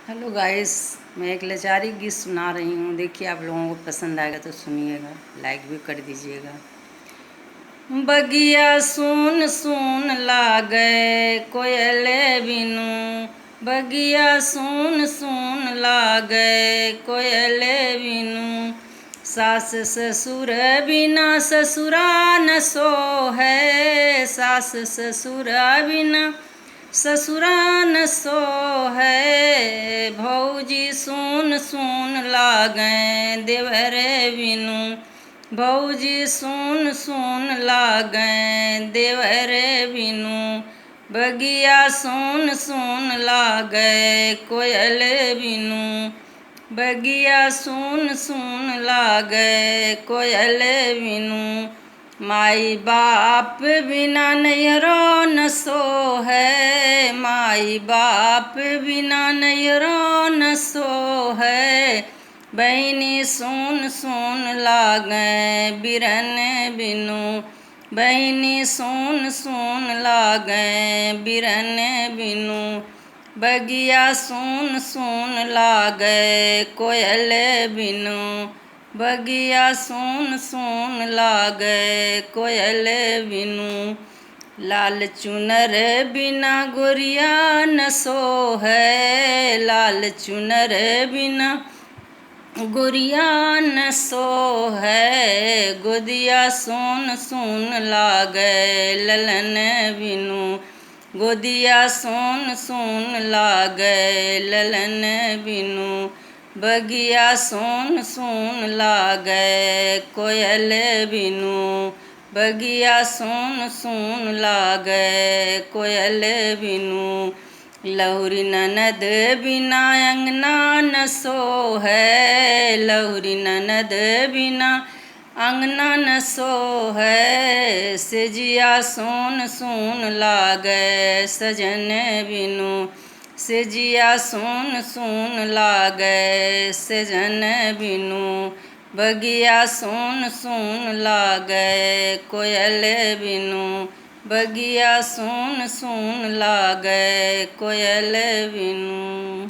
Hello guys, मैं एक लाचारी गीत सुना रही हूँ। देखिए, आप लोगों को पसंद आएगा तो सुनिएगा, लाइक भी कर दीजिएगा। बगिया सुन सुन लागे कोयले बिनु, बगिया सुन सुन लागे कोयले बिनु। सास ससुर बिना ससुरा न सो है, सास ससुर बिना ससुरा न सो है। भौजी सुन सुन लागें देवरे बिनु, भौजी सुन सुन लागें देवरे बिनु। बगिया सुन सुन लागे कोयल बिनु, बगिया सुन सुन लागे कोयल बिनु। माई बाप बिना नैहरो न सो है, माई बाप बिना नैहरो न सो है। बहिनी सुन सुन लागें बिरन बिनु, बहिनी सुन सुन लागें बिरन बिनु। बगिया सुन सुन लागे कोयल बिनु, बगिया सुन सुन लागे कोयल बिनु। लाल चुनर बिना गोरिया न सो है, लाल चुनर बिना गोरिया न सो है। गोदिया सुन सुन लागे ललन बिनु, गोदिया सुन सुन लागे ललन बिनु। बगिया सुन सुन लागे कोयल बिनु, बगिया सुन सुन लागे कोयल बिनु। लहुरी ननद बिना अंगना न सो है, लहुरी ननद बिना अंगना न सो है। सेजिया सुन सुन लागे सजन बिनु, सेजिया सुन सुन लागे सजन बिनु। बगिया सुन सुन लागे कोयल बिनु, बगिया सुन सुन लागे कोयल बिनु।